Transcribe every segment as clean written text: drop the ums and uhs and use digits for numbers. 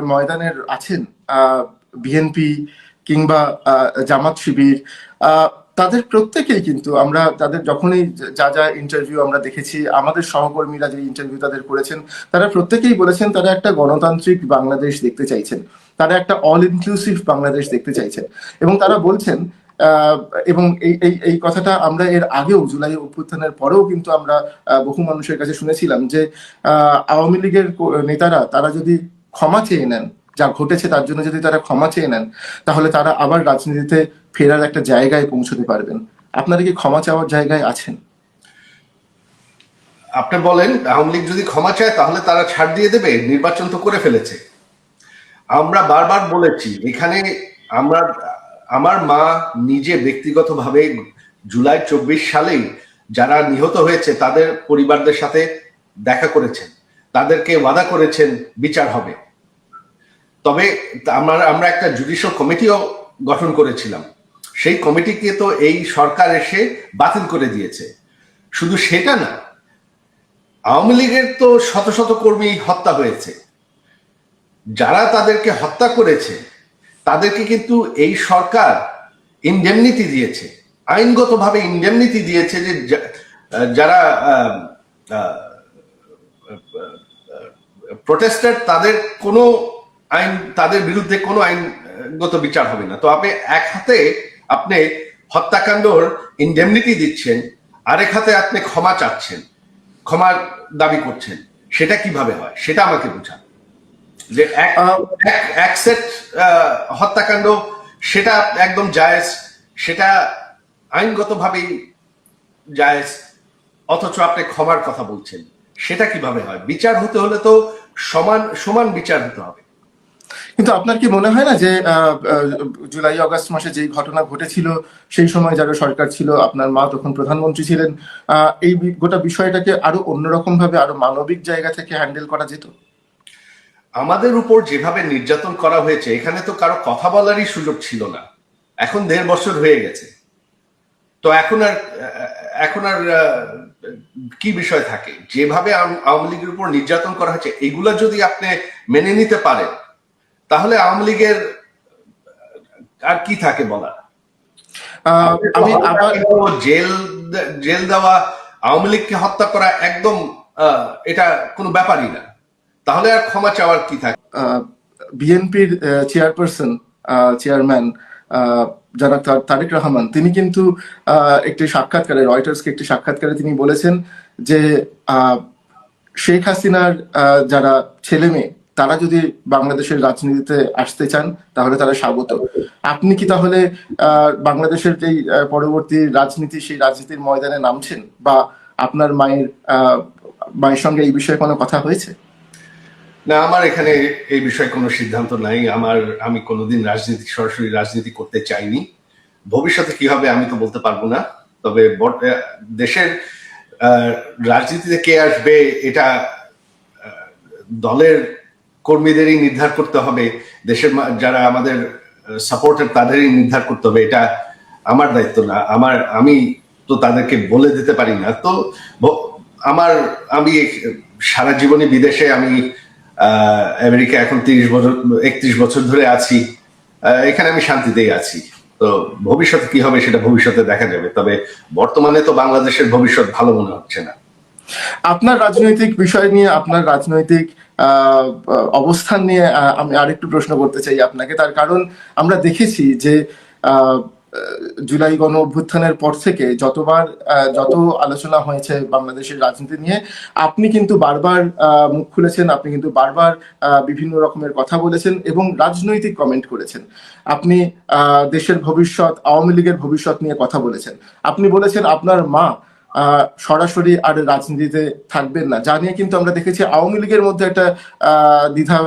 ময়দানের আছেন বিএনপি কিংবা জামাত শিবির, তাদের প্রত্যেকেই কিন্তু আমরা তাদের যখনই যা যা ইন্টারভিউ আমরা দেখেছি, আমাদের সহকর্মীরা যে ইন্টারভিউ তাদের করেছেন, তারা প্রত্যেকেই বলেছেন তারা একটা গণতান্ত্রিক বাংলাদেশ দেখতে চাইছেন, তারা একটা অল ইনক্লুসিভ বাংলাদেশ দেখতে চাইছেন। এবং তারা বলছেন এবং এই এই এই কথাটা আমরা এর আগেও জুলাই অভ্যুত্থানের পরেও কিন্তু আমরা বহু মানুষের কাছে শুনেছিলাম যে আওয়ামী লীগের নেতারা তারা যদি ক্ষমা চেয়ে নেন, যা ঘটেছে তার জন্য যদি তারা ক্ষমা চেয়ে নেন, তাহলে তারা আবার রাজনীতিতে ফেরার একটা জায়গায় পৌঁছতে পারবেন। আপনারা কি ক্ষমা চাওয়ার জায়গায় আছেন? আপনি বলেন আওয়ামী লীগ যদি ক্ষমা চায় তাহলে তারা ছাড় দিয়ে দেবে? নির্বাচন তো করে ফেলেছে। আমরা বারবার বলেছি এখানে, আমার মা নিজে ব্যক্তিগতভাবে জুলাই 24 সালেই যারা নিহত হয়েছে তাদের পরিবারদের সাথে দেখা করেছেন, তাদেরকে ওয়াদা করেছেন বিচার হবে। তবে আমরা একটা জুডিশিয়াল কমিটিও গঠন করেছিলাম, সেই কমিটিকে তো এই সরকার এসে বাতিল করে দিয়েছে। শুধু সেটা না, আওয়ামী লীগের তো শত শত কর্মী হত্যা হয়েছে, যারা তাদেরকে হত্যা করেছে তাদেরকে কিন্তু এই সরকার ইনডেমনিটি দিয়েছে, আইনগতভাবে ইনডেমনিটি দিয়েছে, যে যারা প্রোটেস্টার তাদের বিরুদ্ধে কোনো আইনগত বিচার হবে না। তো আপনি এক হাতে আপনি হত্যাকাণ্ডর ইনডেমনিটি দিচ্ছেন, আরেক হাতে আপনি ক্ষমা চাচ্ছেন, ক্ষমার দাবি করছেন, সেটা কিভাবে হয় সেটা আমাকে বোঝান। যে এক সেট হত্যাকাণ্ড সেটা একদম জায়েজ, সেটা আইনগতভাবেই জায়েজ, অথচ আপনি ক্ষমার কথা বলছেন, সেটা কিভাবে হয়? বিচার হতে হলে তো সমান বিচার হতে হবে। কিন্তু আপনার কি মনে হয় না যে জুলাই আগস্ট মাসে যে ঘটনা ঘটেছিল, সেই সময় যারা সরকার ছিল, আপনার মা তখন প্রধানমন্ত্রী ছিলেন, এই গোটা বিষয়টাকে আরো অন্যরকম ভাবে, আরো মানবিক জায়গা থেকে হ্যান্ডেল করা যেত? আমাদের উপর যেভাবে নির্যাতন করা হয়েছে, এখানে তো কারো কথা বলারই সুযোগ ছিল না। এখন 1.5 বছর হয়ে গেছে, তো এখন আর কি বিষয় থাকে? যেভাবে আওয়ামী লীগের উপর নির্যাতন করা হয়েছে, এগুলা যদি আপনি মেনে নিতে পারেন, তাহলে আওয়ামী লীগের আর কি থাকে বলার? আমি আবার জেল দেওয়া, আওয়ামী লীগকে হত্যা করা একদম এটা কোনো ব্যাপারই না। তাহলে আর ক্ষমা চাওয়ার কি থাকে? বিএনপির চেয়ারম্যান যারা তারেক রহমান, তিনি কিন্তু একটি সাক্ষাৎকারে, রয়টার্সকে একটি সাক্ষাৎকারে তিনি বলেছেন যে শেখ হাসিনার যারা ছেলে মেয়ে তারা যদি বাংলাদেশের রাজনীতিতে আসতে চান তাহলে তারা স্বাগত। আপনি কি তাহলে বাংলাদেশের যে পরবর্তী রাজনীতি, সেই রাজনীতির ময়দানে নামছেন, বা আপনার মায়ের সঙ্গে এই বিষয়ে কোনো কথা হয়েছে? না, আমার এখানে এই বিষয়ে কোনো সিদ্ধান্ত নাই। আমি কোনোদিন সরাসরি রাজনীতি করতে চাইনি। ভবিষ্যতে কি হবে আমি তো বলতে পারবো না। তবে দেশের রাজনীতিতে কে আসবে এটা দলের কর্মীদেরই নির্ধার করতে হবে, দেশের যারা আমাদের সাপোর্টার তাদেরই নির্ধার করতে হবে। এটা আমার দায়িত্ব না। আমি তো তাদেরকে বলে দিতে পারি না। তো আমি সারা জীবনে বিদেশে, আমি আমেরিকা এখন 31 বছর ধরে আছি, এখানে আমি শান্তিতেই আছি। তো ভবিষ্যতে কি হবে সেটা ভবিষ্যতে দেখা যাবে। তবে বর্তমানে তো বাংলাদেশের ভবিষ্যৎ ভালো মনে হচ্ছে না। আপনার রাজনৈতিক বিষয় নিয়ে, আপনার রাজনৈতিক অবস্থান নিয়ে আমি আরেকটু প্রশ্ন করতে চাই আপনাকে। তার কারণ আমরা দেখেছি যে জুলাই গণ অভ্যুত্থানের পর থেকে যত আলোচনা হয়েছে বাংলাদেশের রাজনীতি নিয়ে, আপনি কিন্তু বারবার মুখ খুলেছেন, আপনি কিন্তু বারবার বিভিন্ন রকমের কথা বলেছেন এবং রাজনৈতিক কমেন্ট করেছেন। আপনি দেশের ভবিষ্যৎ, আওয়ামী লীগের ভবিষ্যৎ নিয়ে কথা বলেছেন। আপনি বলেছেন আপনার মা সরাসরি আর রাজনীতিতে থাকবেন না, যা নিয়ে কিন্তু আমরা দেখেছি আওয়ামী লীগের মধ্যে একটা দ্বিধা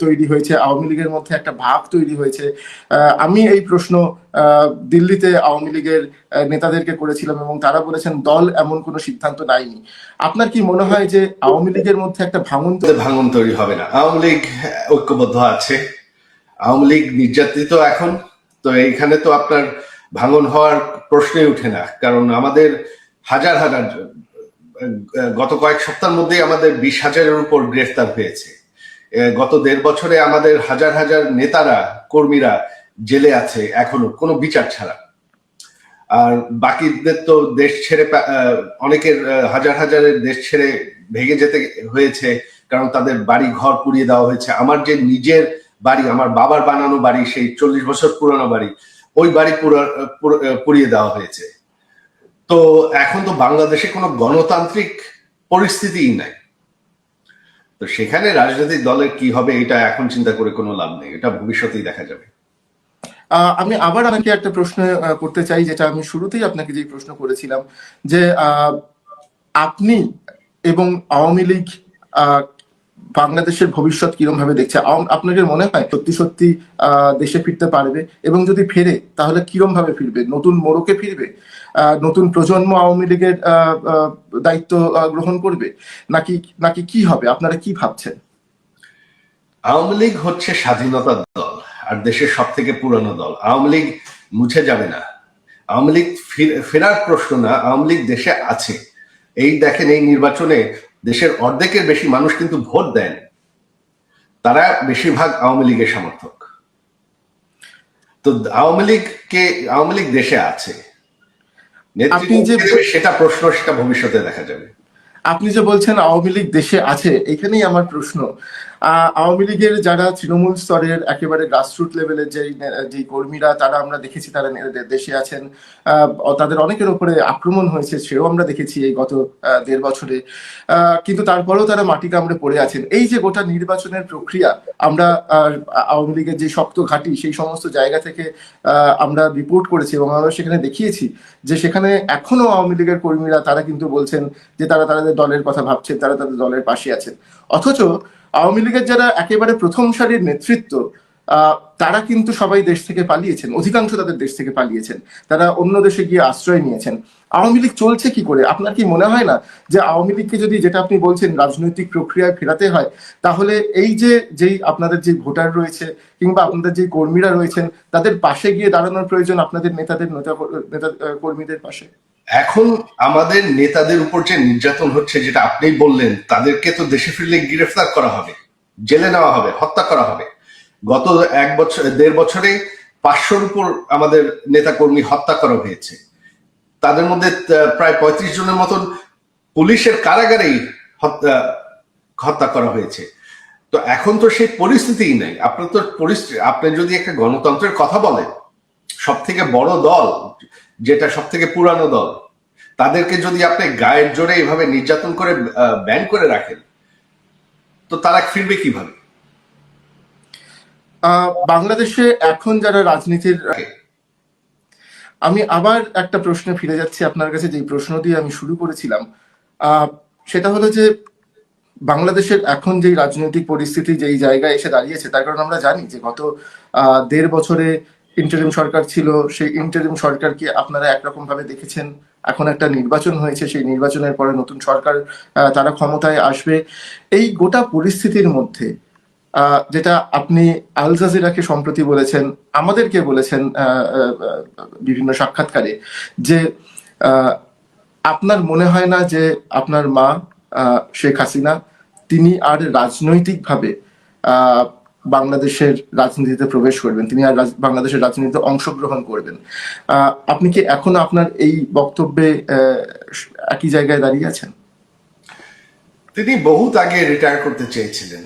তৈরি হয়েছে, আওয়ামী লীগের মধ্যে একটা ভাগ তৈরি হয়েছে। আমি এই প্রশ্ন দিল্লিতে আওয়ামী লীগের নেতাদেরকে করেছিলাম এবং তারা বলেছেন দল এমন কোনো সিদ্ধান্ত নেয়নি। আপনার কি মনে হয় যে আওয়ামী লীগের মধ্যে একটা ভাঙন তৈরি হবে না? আওয়ামী লীগ ঐক্যবদ্ধ আছে, আওয়ামী লীগ নির্যাতিত এখন, তো এইখানে তো আপনার ভাঙন হওয়ার প্রশ্নই উঠে না। কারণ আমাদের হাজার গত কয়েক সপ্তাহের মধ্যেই আমাদের 20,000-এর উপর গ্রেফতার হয়েছে। গত 1.5 বছরে আমাদের হাজার হাজার নেতারা কর্মীরা জেলে আছে এখনো কোনো বিচার ছাড়া। আর বাকিদের তো দেশ ছেড়ে অনেকের হাজার হাজারের দেশ ছেড়ে ভেগে যেতে হয়েছে, কারণ তাদের বাড়ি ঘর পুড়িয়ে দেওয়া হয়েছে। আমার যে নিজের বাড়ি, আমার বাবার বানানো বাড়ি, সেই 40 বছর পুরানো বাড়ি, ওই বাড়ি পুড়িয়ে দেওয়া হয়েছে। তো এখন তো বাংলাদেশে কোনো গণতান্ত্রিক পরিস্থিতিই নাই। তো সেখানে রাজনৈতিক দলের কি হবে এটা এখন চিন্তা করে কোনো লাভ নেই, এটা ভবিষ্যতেই দেখা যাবে। আমি আবার আপনাকে একটা প্রশ্ন করতে চাই, যেটা আমি শুরুতেই আপনাকে যে প্রশ্ন করেছিলাম, যে আপনি এবং আওয়ামী লীগ বাংলাদেশের ভবিষ্যৎ কিরকম ভাবে দেখছে? আপনাদের মনে হয় সত্যি সত্যি দেশে ফিরতে পারবে? এবং যদি ফেরে তাহলে কিরম ভাবে ফিরবে? নতুন মোড়কে ফিরবে? নতুন প্রজন্ম আওয়ামী লীগের দায়িত্ব গ্রহণ করবে, নাকি নাকি কি হবে? আপনারা কি ভাবছেন? আওয়ামী লীগ হচ্ছে স্বাধীনতার দল আর দেশের সব থেকে পুরানো দল। আওয়ামী লীগ মুছে যাবে না। আওয়ামী লীগ ফেরার প্রশ্ন না, আওয়ামী লীগ দেশে আছে। এই দেখেন, এই নির্বাচনে দেশের অর্ধেকের বেশি মানুষ কিন্তু ভোট দেন, তারা বেশিরভাগ আওয়ামী লীগের সমর্থক। তো আওয়ামী লীগ দেশে আছে, নেতৃত্ব সেটা প্রশ্ন, সেটা ভবিষ্যতে দেখা যাবে। আপনি যে বলছেন আওয়ামী লীগ দেশে আছে, এখানেই আমার প্রশ্ন। আওয়ামী লীগের যারা তৃণমূল স্তরের একেবারে গ্রাসরুট লেভেলের যে কর্মীরা, তারা আমরা দেখেছি তারা দেশে আছেন। তাদের অনেকের উপরে আক্রমণ হয়েছে, সেও আমরা দেখেছি এই গত 1.5 বছরে। কিন্তু তারপরেও তারা মাটি কামড়ে পড়ে আছেন। এই যে গোটা নির্বাচনের প্রক্রিয়া, আমরা আওয়ামী লীগের যে শক্ত ঘাঁটি, সেই সমস্ত জায়গা থেকে আমরা রিপোর্ট করেছি এবং আমরা সেখানে দেখিয়েছি যে সেখানে এখনো আওয়ামী লীগের কর্মীরা তারা কিন্তু বলছেন যে তারা তাদের দলের কথা ভাবছেন, তারা তাদের দলের পাশে আছেন। অথচ আওয়ামী লীগের যারা একেবারে প্রথম সারির নেতৃত্ব, তারা কিন্তু সবাই দেশ থেকে পালিয়েছেন, অধিকাংশ তাদের দেশ থেকে পালিয়েছেন, তারা অন্য দেশে গিয়ে আশ্রয় নিয়েছেন। আওয়ামী লীগ চলছে কি করে? আপনার কি মনে হয় না যে আওয়ামী লীগকে যদি, যেটা আপনি বলছেন, রাজনৈতিক প্রক্রিয়ায় ফেরাতে হয়, তাহলে এই যেই আপনাদের যে ভোটার রয়েছে কিংবা আপনাদের যে কর্মীরা রয়েছেন, তাদের পাশে গিয়ে দাঁড়ানোর প্রয়োজন, আপনাদের নেতা কর্মীদের পাশে? এখন আমাদের নেতাদের উপর যে নির্যাতন হচ্ছে, যেটা আপনি বললেন, তাদেরকে তো দেশে ফিরলে গ্রেফতার করা হবে, জেলে নেওয়া হবে, হত্যা করা হবে। গত 1.5 বছরে 500-র উপর আমাদের নেতা কর্মী হত্যা করা হয়েছে। তাদের মধ্যে প্রায় 35 জনের মতন পুলিশের কারাগারেই হত্যা করা হয়েছে। তো এখন তো সেই পরিস্থিতিই নাই। আপনি যদি একটা গণতন্ত্রের কথা বলেন, সব থেকে বড় দল, যেটা সব থেকে পুরানো দল, তাদেরকে যদি আপনি গায়ের জোরে এইভাবে নির্যাতন করে ব্যান করে রাখেন, তো তারা ফিরবে কিভাবে? বাংলাদেশে এখন যারা রাজনীতির, আমি আবার একটা প্রশ্নে ফিরে যাচ্ছি আপনার কাছে, যে প্রশ্ন দিয়ে আমি শুরু করেছিলাম। সেটা হলো যে বাংলাদেশের এখন যেই রাজনৈতিক পরিস্থিতি যেই জায়গায় এসে দাঁড়িয়েছে, তার কারণ আমরা জানি যে গত 1.5 বছরে ইন্টারিম সরকার ছিল। সেই ইন্টারিম সরকারকে আপনারা একরকম ভাবে দেখেছেন। এখন একটা নির্বাচন হয়েছে, সেই নির্বাচনের পরে নতুন সরকার তারা ক্ষমতায় আসবে। এই গোটা পরিস্থিতির মধ্যে যেটা আপনি আল জাজিরাকে সম্প্রতি বলেছেন, আমাদেরকে বলেছেন বিভিন্ন সাক্ষাৎকারে, যে আপনার মনে হয় না যে আপনার মা শেখ হাসিনা তিনি আর রাজনৈতিকভাবে বাংলাদেশের রাজনীতিতে প্রবেশ করবেন, তিনি আর বাংলাদেশের রাজনীতিতে অংশগ্রহণ করবেন? আপনি কি এখনো আপনার এই বক্তব্যে একই জায়গায় দাঁড়িয়ে আছেন? তিনি বহুত আগে রিটায়ার করতে চেয়েছিলেন।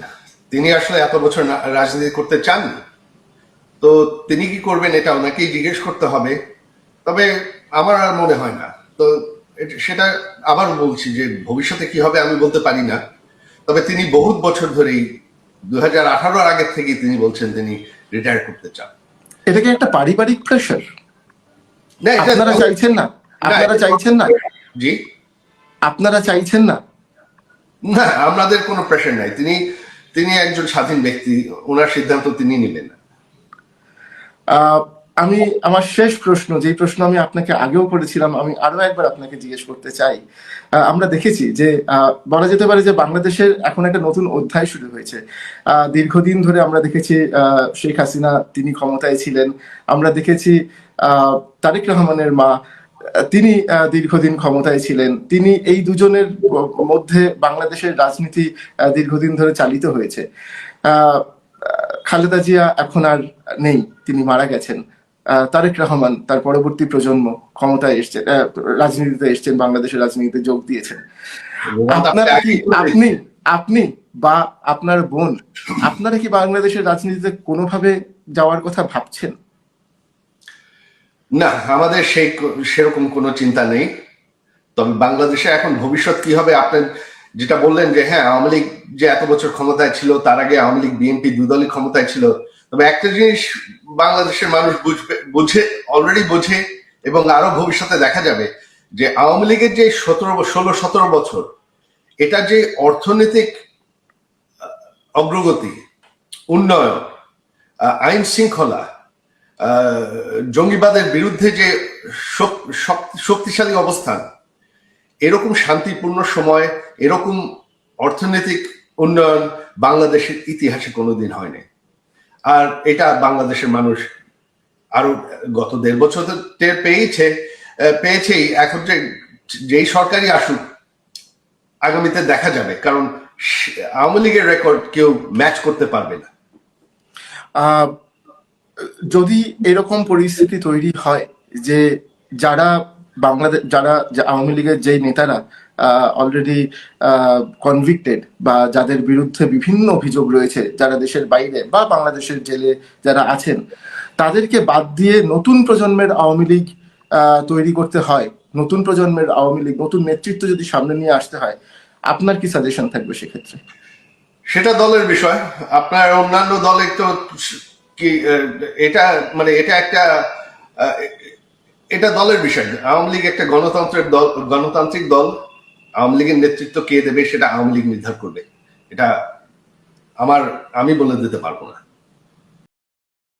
তিনি আসলে এত বছর রাজনীতি করতে চান। তো তিনি কি করবেন এটা ওনাকেই জিজ্ঞেস করতে হবে। তবে আমার আর মনে হয় না। তো সেটা আবার বলছি যে ভবিষ্যতে কি হবে আমি বলতে পারি না। তবে তিনি বহুত বছর ধরেই 2018-র আগের থেকেই তিনি বলছেন তিনি রিটায়ার করতে চান। এটা কি একটা পারিবারিক প্রেশার? না, আপনারা চাইছেন না? আপনারা চাইছেন না? জি, আপনারা চাইছেন না? না, আমাদের কোনো প্রেশার নাই। তিনি একজন স্বাধীন ব্যক্তি, ওনার সিদ্ধান্ত তিনি নেবেন। আমি আমার শেষ প্রশ্ন, যেই প্রশ্ন আমি আপনাকে আগেও করেছিলাম, আমি আরো একবার আপনাকে জিজ্ঞেস করতে চাই। আমরা দেখেছি যে বলা যেতে পারে যে বাংলাদেশের এখন একটা নতুন অধ্যায় শুরু হয়েছে। দীর্ঘদিন ধরে আমরা দেখেছি শেখ হাসিনা তিনি ক্ষমতায় ছিলেন। আমরা দেখেছি তারেক রহমানের মা, তিনি দীর্ঘদিন ক্ষমতায় ছিলেন। তিনি, এই দুজনের মধ্যে বাংলাদেশের রাজনীতি দীর্ঘদিন ধরে চালিত হয়েছে। আহ, খালেদা জিয়া এখন আর নেই, তিনি মারা গেছেন। তারেক রহমান তার পরবর্তী প্রজন্ম ক্ষমতায় এসছেন, রাজনীতিতে এসছেন, বাংলাদেশের রাজনীতিতে যোগ দিয়েছেন। রেজাল্ট আপনি আপনারা কি আগেই বলে আপনি দিয়েছেন। আপনি বা আপনার বোন, আপনারা কি বাংলাদেশের রাজনীতিতে কোনোভাবে যাওয়ার কথা ভাবছেন? না, আমাদের সেরকম কোনো চিন্তা নেই। তবে বাংলাদেশে এখন ভবিষ্যৎ কি হবে, আপনি যেটা বললেন যে হ্যাঁ আওয়ামী লীগ যে এত বছর ক্ষমতায় ছিল, তার আগে আওয়ামী লীগ বিএনপি দুদলই ক্ষমতায় ছিল। তবে একটা জিনিস বাংলাদেশের মানুষ বুঝে, অলরেডি বোঝে, এবং আরো ভবিষ্যতে দেখা যাবে যে আওয়ামী লীগের যে 16-17 বছর, এটা যে অর্থনৈতিক অগ্রগতি, উন্নয়ন, আইন শৃঙ্খলা, জঙ্গিবাদের বিরুদ্ধে যে শক্তিশালী অবস্থান, এরকম শান্তিপূর্ণ সময়, এরকম অর্থনৈতিক উন্নয়ন বাংলাদেশের ইতিহাসে কোনোদিন হয়নি। আর এটা বাংলাদেশের মানুষ আরো গত 1.5 বছর টের পেয়েছেই। এখন যেই সরকারই আসুক আগামীতে দেখা যাবে, কারণ আওয়ামী লীগের রেকর্ড কেউ ম্যাচ করতে পারবে না। আহ, যদি এরকম পরিস্থিতি তৈরি হয় যে যারা আওয়ামী লীগের যে নেতারা অলরেডি কনভিক্টেড, বা যাদের বিরুদ্ধে বিভিন্ন অভিযোগ রয়েছে, যারা দেশের বাইরে বা বাংলাদেশের জেলে যারা আছেন, তাদেরকে বাদ দিয়ে নতুন প্রজন্মের আওয়ামী লীগ তৈরি করতে হয়, নতুন প্রজন্মের আওয়ামী লীগ, নতুন নেতৃত্ব যদি সামনে নিয়ে আসতে হয়, আপনার কি সাজেশন থাকবে সেক্ষেত্রে? সেটা দলের বিষয়। আপনার অন্যান্য দলে তো কি এটা মানে এটা একটা আহ, এটা দলের বিষয়। আওয়ামী লীগ একটা গণতান্ত্রিক দল। আওয়ামী লীগের নেতৃত্ব কে দেবে সেটা আওয়ামী লীগ নির্ধারণ করবে। এটা আমি বলে দিতে পারবো না।